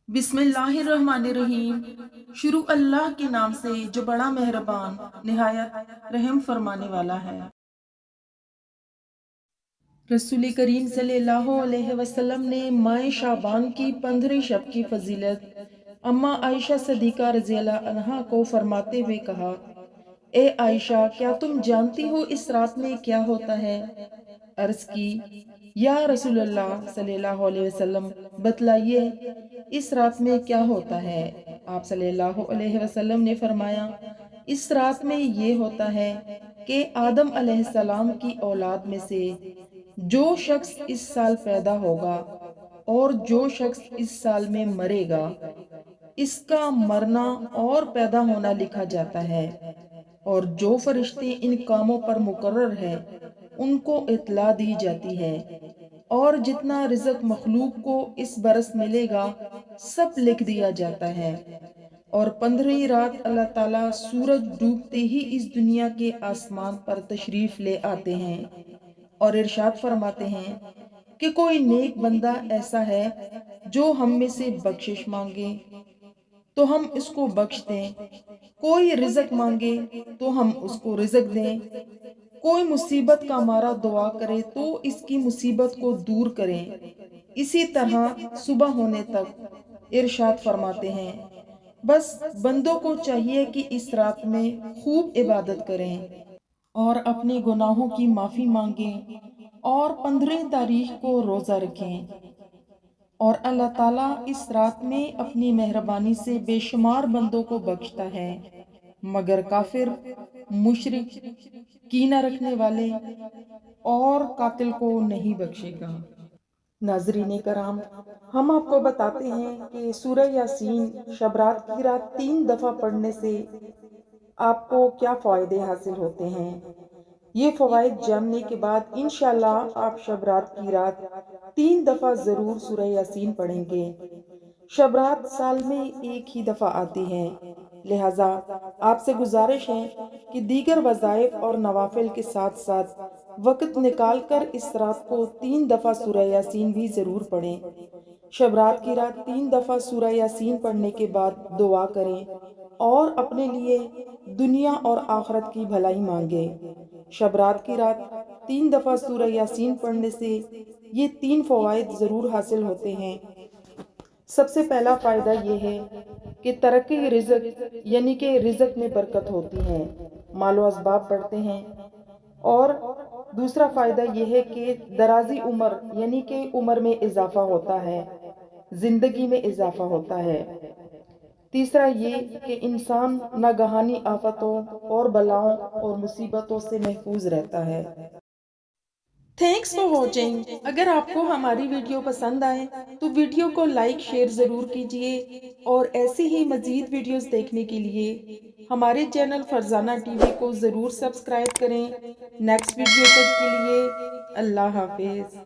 बिस्मिल्लाहिर्रहमानिर्रहीम। शुरू अल्लाह के नाम से जो बड़ा मेहरबान निहायत रहम फरमाने वाला है। रसूल करीम सल्लल्लाहु अलैहि वसल्लम ने माह शाबान की 15 शब की फजीलत अम्मा आयशा सदीका रज़ियल्लाहु अन्हा को फरमाते हुए कहा, ए आयशा, क्या तुम जानती हो इस रात में क्या होता है? अर्ज की, या रसूलल्लाह सल्लल्लाहु अलैहि वसल्लम, बतलाइए इस रात में क्या होता है? आप सल्लल्लाहु अलैहि वसल्लम ने फरमाया, इस रात में ये होता है कि आदम अलैहिस्सलाम की औलाद में से जो शख्स इस साल पैदा होगा और जो शख्स इस साल में मरेगा, इसका मरना और पैदा होना लिखा जाता है, और जो फरिश्ते इन कामों पर मुकर्रर है उनको इत्ला दी जाती है, और जितना रिज़्क मखलूक को इस बरस मिलेगा सब लिख दिया जाता है। और 15वीं रात अल्लाह ताला सूरज डूबते ही इस दुनिया के आसमान पर तशरीफ ले आते हैं और इरशाद फरमाते हैं कि कोई नेक बंदा ऐसा है जो हम में से बख्शिश मांगे तो हम उसको बख्श दें, कोई रिज़्क मांगे तो हम उसको रिज़्क दें, कोई मुसीबत का मारा दुआ करे तो इसकी मुसीबत को दूर करें। इसी तरह सुबह होने तक इरशाद फरमाते हैं, बस बंदों को चाहिए कि इस रात में खूब इबादत करें और अपने गुनाहों की माफ़ी मांगें और 15 तारीख को रोज़ा रखें। और अल्लाह ताला इस रात में अपनी मेहरबानी से बेशुमार बंदों को बख्शता है, मगर काफिर, मुशरिक, कीना रखने वाले और कातिल को नहीं बख्शेगा। नाज़रीन कराम, हम आपको बताते हैं कि सूरह यासीन शब रात की रात 3 दफ़ा पढ़ने से आपको क्या फ़ायदे हासिल होते हैं। ये फ़वाइद जानने के बाद इंशाअल्लाह आप शब रात की रात 3 दफ़ा ज़रूर सूरह यासीन पढ़ेंगे। शब रात साल में एक ही दफ़ा आती है, लिहाजा आपसे गुजारिश है कि दीगर वज़ाइफ और नवाफिल के साथ साथ वक़्त निकाल कर इस रात को 3 दफ़ा सूरह यासीन भी ज़रूर पढ़ें। शब रात की रात 3 दफ़ा सूरह यासीन पढ़ने के बाद दुआ करें और अपने लिए दुनिया और आखिरत की भलाई मांगे। शब रात की रात 3 दफ़ा सूरह यासीन पढ़ने से ये 3 फ़वाइद ज़रूर हासिल होते हैं। सबसे पहला फ़ायदा ये है कि तरक्की रिज़्क यानी कि रिज़्क में बरकत होती है, मालो असबाब बढ़ते हैं। और दूसरा फ़ायदा ये है कि दराज़ी उम्र यानी कि उम्र में इजाफ़ा होता है, ज़िंदगी में इजाफ़ा होता है। तीसरा ये कि इंसान नागहानी आफतों और बलाओं और मुसीबतों से महफूज रहता है। Thanks for watching. अगर आपको हमारी वीडियो पसंद आए तो वीडियो को लाइक शेयर ज़रूर कीजिए, और ऐसी ही मज़ीद वीडियोस देखने के लिए हमारे चैनल फरजाना टीवी को ज़रूर सब्सक्राइब करें। नेक्स्ट वीडियो तक के लिए अल्लाह हाफिज़।